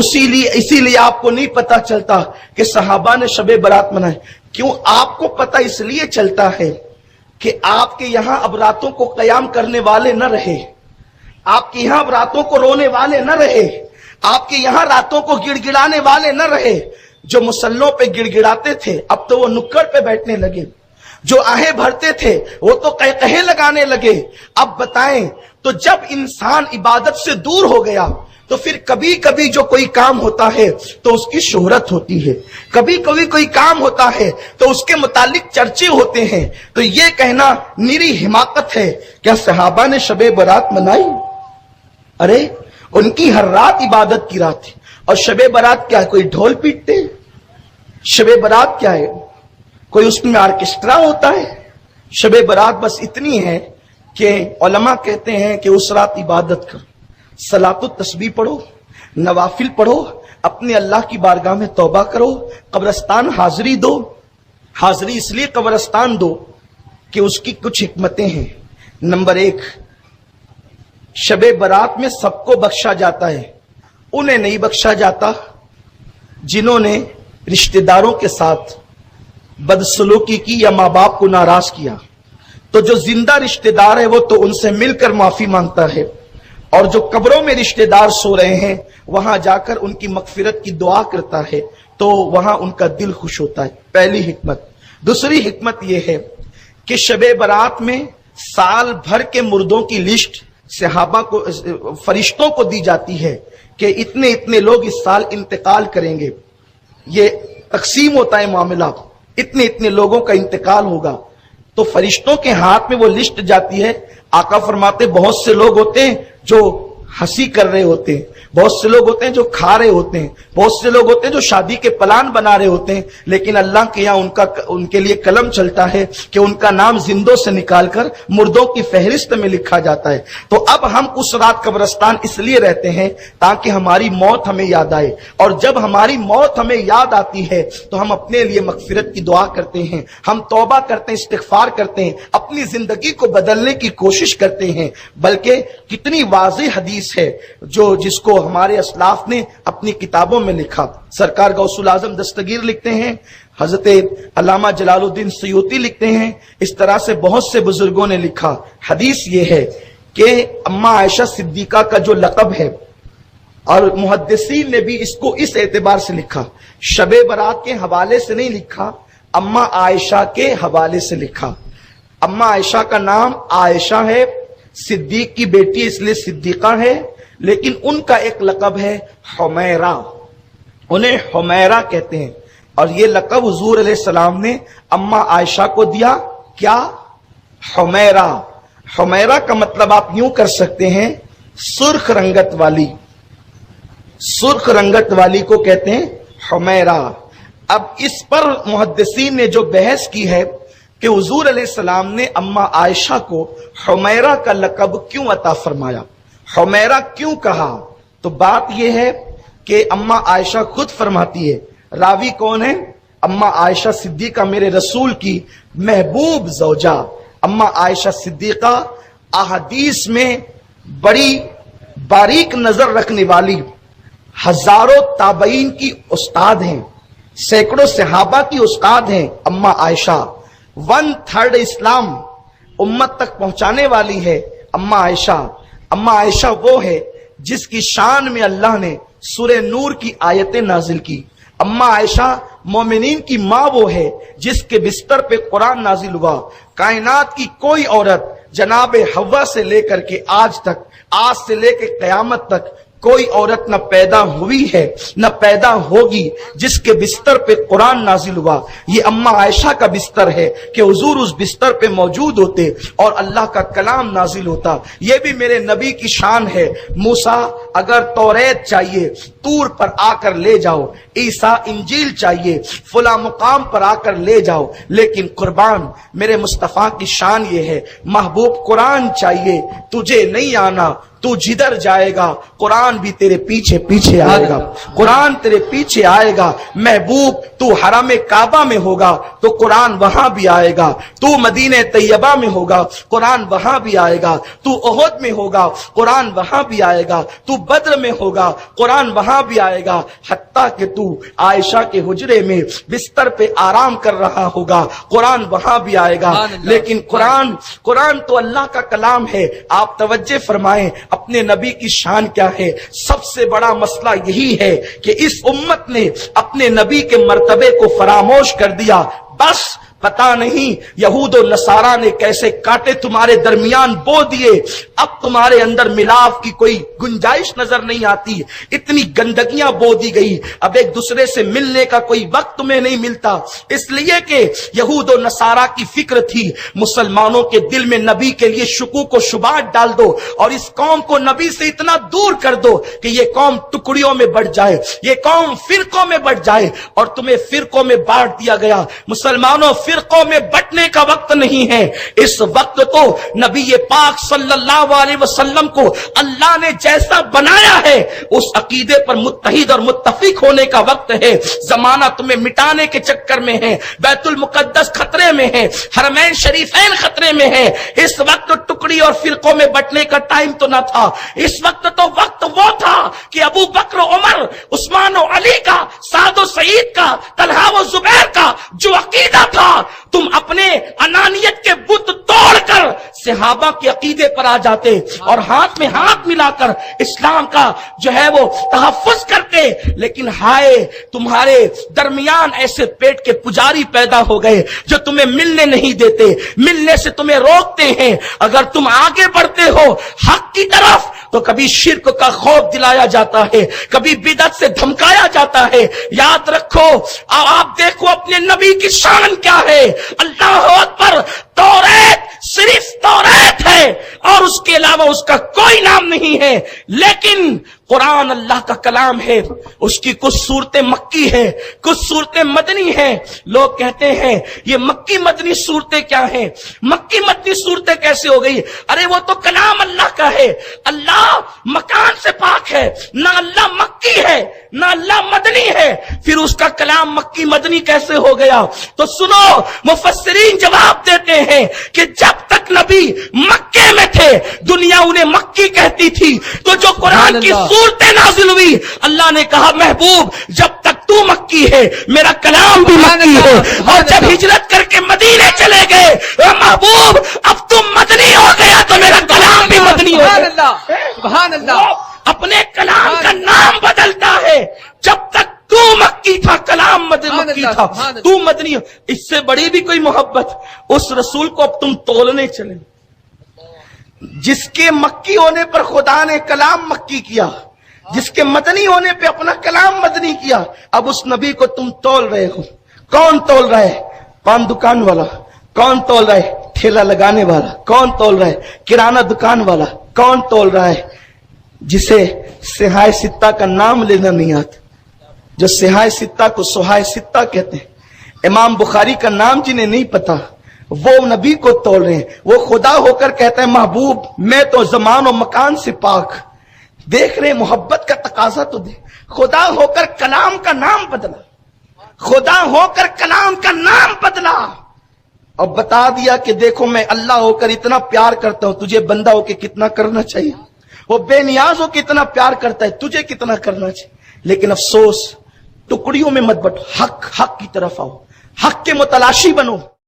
اسی لیے آپ کو نہیں پتا چلتا کہ صحابہ نے شب برات منائے. کیوں آپ کو پتا اس لیے چلتا ہے کہ آپ کے یہاں اب راتوں کو قیام کرنے والے نہ رہے, آپ کے یہاں اب راتوں کو رونے والے نہ رہے, آپ کے یہاں راتوں کو گڑ گڑانے والے نہ رہے. جو مسلوں پہ گڑ گڑاتے تھے اب تو وہ نکڑ پہ بیٹھنے لگے, جو آہیں بھرتے تھے وہ تو قہقہے لگانے لگے. اب بتائیں, تو جب انسان عبادت سے دور ہو گیا تو پھر کبھی کبھی جو کوئی کام ہوتا ہے تو اس کی شہرت ہوتی ہے, کبھی کبھی کوئی کام ہوتا ہے تو اس کے متعلق چرچے ہوتے ہیں. تو یہ کہنا نیری حماقت ہے. کیا صحابہ نے شب برات منائی؟ ارے ان کی ہر رات عبادت کی رات تھی. اور شب برات کیا ہے, کوئی ڈھول پیٹتے؟ شب برات کیا ہے, کوئی اس میں آرکیسٹرا ہوتا ہے؟ شب برات بس اتنی ہے کہ علماء کہتے ہیں کہ اس رات عبادت کرو, صلاۃ التسبیح پڑھو, نوافل پڑھو, اپنے اللہ کی بارگاہ میں توبہ کرو, قبرستان حاضری دو. حاضری اس لیے قبرستان دو کہ اس کی کچھ حکمتیں ہیں. نمبر 1, شب برات میں سب کو بخشا جاتا ہے, انہیں نہیں بخشا جاتا جنہوں نے رشتہ داروں کے ساتھ بدسلوکی کی یا ماں باپ کو ناراض کیا. تو جو زندہ رشتہ دار ہے وہ تو ان سے مل کر معافی مانگتا ہے, اور جو قبروں میں رشتہ دار سو رہے ہیں وہاں جا کر ان کی مغفرت کی دعا کرتا ہے, تو وہاں ان کا دل خوش ہوتا ہے. پہلی حکمت. دوسری حکمت یہ ہے کہ شب برات میں سال بھر کے مردوں کی لسٹ صحابہ کو, فرشتوں کو دی جاتی ہے کہ اتنے اتنے لوگ اس سال انتقال کریں گے. یہ تقسیم ہوتا ہے معاملہ, اتنے اتنے لوگوں کا انتقال ہوگا. تو فرشتوں کے ہاتھ میں وہ لسٹ جاتی ہے. آقا فرماتے بہت سے لوگ ہوتے ہیں جو ہنسی کر رہے ہوتے ہیں, بہت سے لوگ ہوتے ہیں جو کھا رہے ہوتے ہیں, بہت سے لوگ ہوتے ہیں جو شادی کے پلان بنا رہے ہوتے ہیں, لیکن اللہ کے یہاں ان کے لیے قلم چلتا ہے کہ ان کا نام زندوں سے نکال کر مردوں کی فہرست میں لکھا جاتا ہے. تو اب ہم اس رات قبرستان اس لیے رہتے ہیں تاکہ ہماری موت ہمیں یاد آئے, اور جب ہماری موت ہمیں یاد آتی ہے تو ہم اپنے لیے مغفرت کی دعا کرتے ہیں, ہم توبہ کرتے ہیں, استغفار کرتے ہیں, اپنی زندگی کو بدلنے کی کوشش کرتے ہیں. بلکہ کتنی واضح حدیث ہے جس کو ہمارے اسلاف نے اپنی کتابوں میں لکھا. سرکار غوث الاعظم دستگیر لکھتے ہیں, حضرت علامہ جلال الدین سیوطی لکھتے ہیں, اس طرح سے بہت سے بزرگوں نے لکھا. حدیث یہ ہے کہ اماں عائشہ صدیقہ کا جو لقب ہے, اور محدثین نے بھی اس کو اس اعتبار سے لکھا, شب برات کے حوالے سے نہیں لکھا, اماں عائشہ کے حوالے سے لکھا. اماں عائشہ کا نام عائشہ ہے, صدیق کی بیٹی اس لیے صدیقہ ہے, لیکن ان کا ایک لقب ہے حمیرہ, انہیں حمیرہ کہتے ہیں. اور یہ لقب حضور علیہ السلام نے اماں عائشہ کو دیا. کیا؟ حمیرہ. حمیرہ کا مطلب آپ یوں کر سکتے ہیں سرخ رنگت والی, سرخ رنگت والی کو کہتے ہیں حمیرہ. اب اس پر محدثین نے جو بحث کی ہے کہ حضور علیہ السلام نے اماں عائشہ کو حمیرہ کا لقب کیوں عطا فرمایا, حمیرہ کیوں کہا, تو بات یہ ہے کہ اماں عائشہ خود فرماتی ہے. راوی کون ہے؟ اماں عائشہ صدیقہ, میرے رسول کی محبوب زوجہ اماں عائشہ صدیقہ, احادیث میں بڑی باریک نظر رکھنے والی, ہزاروں تابعین کی استاد ہیں, سینکڑوں صحابہ کی استاد ہیں اماں عائشہ. 1/3 اسلام امت تک پہنچانے والی ہے اماں عائشہ. اماں عائشہ وہ ہے جس کی شان میں اللہ نے سورہ نور کی آیتیں نازل کی. اماں عائشہ مومنین کی ماں وہ ہے جس کے بستر پہ قرآن نازل ہوا. کائنات کی کوئی عورت جناب حوا سے لے کر کے آج تک, آج سے لے کے قیامت تک کوئی عورت نہ پیدا ہوئی ہے نہ پیدا ہوگی جس کے بستر پہ قرآن نازل ہوا. یہ اماں عائشہ کا بستر ہے کہ حضور اس بستر پہ موجود ہوتے اور اللہ کا کلام نازل ہوتا. یہ بھی میرے نبی کی شان ہے. موسیٰ اگر توریت چاہیے طور پر آ کر لے جاؤ, عیسیٰ انجیل چاہیے فلاں مقام پر آ کر لے جاؤ, لیکن قربان میرے مصطفیٰ کی شان یہ ہے, محبوب قرآن چاہیے تجھے نہیں آنا تو جدھر جائے گا قرآن بھی تیرے پیچھے پیچھے آئے گا، قرآن تیرے پیچھے آئے گا۔ محبوب تو حرم کعبہ میں ہوگا تو قرآن وہاں بھی آئے گا، تو مدینہ طیبہ میں ہوگا قرآن وہاں بھی آئے گا، تو احد میں ہوگا قرآن وہاں بھی آئے گا، تو بدر میں ہوگا قرآن وہاں بھی آئے گا، حتیٰ کہ تو عائشہ کے حجرے میں بستر پہ آرام کر رہا ہوگا قرآن وہاں بھی آئے گا۔ لیکن قرآن تو اللہ کا کلام ہے۔ آپ توجہ فرمائیں اپنے نبی کی شان کیا ہے۔ سب سے بڑا مسئلہ یہی ہے کہ اس امت نے اپنے نبی کے مرتبے کو فراموش کر دیا۔ بس پتا نہیں یہود و نصارہ نے کیسے کانٹے تمہارے درمیان بو دیے، اب تمہارے اندر ملاپ کی کوئی گنجائش نظر نہیں آتی، اتنی گندگیاں بو دی گئی، اب ایک دوسرے سے ملنے کا کوئی وقت تمہیں نہیں ملتا، اس لیے کہ یہود و نصارہ کی فکر تھی مسلمانوں کے دل میں نبی کے لیے شکوک و شبہات ڈال دو اور اس قوم کو نبی سے اتنا دور کر دو کہ یہ قوم ٹکڑیوں میں بٹ جائے، یہ قوم فرقوں میں بٹ جائے، اور تمہیں فرقوں میں بانٹ دیا گیا۔ مسلمانوں فرقوں میں بٹنے کا وقت نہیں ہے، اس وقت تو نبی پاک صلی اللہ علیہ وسلم کو اللہ نے جیسا بنایا ہے اس عقیدے پر متحد اور متفق ہونے کا وقت ہے۔ زمانہ تمہیں مٹانے کے چکر میں ہے، بیت المقدس خطرے میں ہے، حرمین شریفین خطرے میں ہے، اس وقت ٹکڑی اور فرقوں میں بٹنے کا ٹائم تو نہ تھا، اس وقت تو وقت وہ تھا کہ ابو بکر و عمر، عثمان و علی کا، سعد و سعید کا، طلحہ و زبیر کا جو عقیدہ تھا، تم اپنے انانیت کے بت توڑ کر صحابہ کے عقیدے پر آ جاتے اور ہاتھ میں ہاتھ ملا کر اسلام کا جو ہے وہ تحفظ کرتے۔ لیکن ہائے تمہارے درمیان ایسے پیٹ کے پجاری پیدا ہو گئے جو تمہیں ملنے نہیں دیتے، ملنے سے تمہیں روکتے ہیں۔ اگر تم آگے بڑھتے ہو حق کی طرف تو کبھی شرک کا خوف دلایا جاتا ہے، کبھی بدعت سے دھمکایا جاتا ہے۔ یاد رکھو، آپ دیکھو اپنے نبی کی شان کیا ہے۔ اللہ اکبر، توریت صرف توریت ہے اور اس کے علاوہ اس کا کوئی نام نہیں ہے، لیکن قرآن اللہ کا کلام ہے، اس کی کچھ صورتیں مکی ہیں، کچھ صورتیں مدنی ہیں۔ لوگ کہتے ہیں یہ مکی مدنی صورتیں کیا ہیں، مکی مدنی صورتیں کیسے ہو گئی؟ ارے وہ تو کلام اللہ کا ہے، اللہ مکان سے پاک ہے، نہ اللہ مکی ہے نہ اللہ مدنی ہے، پھر اس کا کلام مکی مدنی کیسے ہو گیا؟ تو سنو، مفسرین جواب دیتے ہیں کہ جب تک نبی مکے میں تھے دنیا انہیں مکی کہتی تھی، تو جو قرآن کی صورتیں نازل ہوئی اللہ نے کہا محبوب جب تک تو مکی ہے میرا کلام بھی مکی ہے، اور جب ہجرت کر کے مدینے چلے گئے محبوب اب تم مدنی ہو گیا تو میرا کلام بھی مدنی ہو گیا۔ سبحان اللہ، اپنے کلام کا نام بدلتا ہے، جب تک تو مکی تھا کلام مکی تھا، تو مدنی۔ اس سے بڑی بھی کوئی محبت اس رسول کو اب تم تولنے چلے جس کے مکی ہونے پر خدا نے کلام مکی کیا، جس کے مدنی ہونے پہ اپنا کلام مدنی کیا، اب اس نبی کو تم تول رہے ہو۔ کون تول رہا ہے؟ پان دکان والا کون تول رہا ہے؟ ٹھیلا لگانے والا کون تول رہا ہے؟ کرانہ دکان والا کون تول رہا ہے؟ جسے سہائے ستہ کا نام لینا نہیں آتا، جو سہائے ستہ کو سہائے ستہ کہتے ہیں، امام بخاری کا نام جنہیں نہیں پتا وہ نبی کو تول رہے ہیں۔ وہ خدا ہو کر کہتا ہے محبوب میں تو زمان و مکان سے پاک۔ دیکھ رہے محبت کا تقاضا تو دے، خدا ہو کر کلام کا نام بدلا، خدا ہو کر کلام کا نام بدلا اور بتا دیا کہ دیکھو میں اللہ ہو کر اتنا پیار کرتا ہوں، تجھے بندہ ہو کے کتنا کرنا چاہیے، وہ بے نیاز ہو کے اتنا پیار کرتا ہے، تجھے کتنا کرنا چاہیے۔ لیکن افسوس ٹکڑیوں میں مت بٹو، حق کی طرف آؤ، حق کے متلاشی بنو۔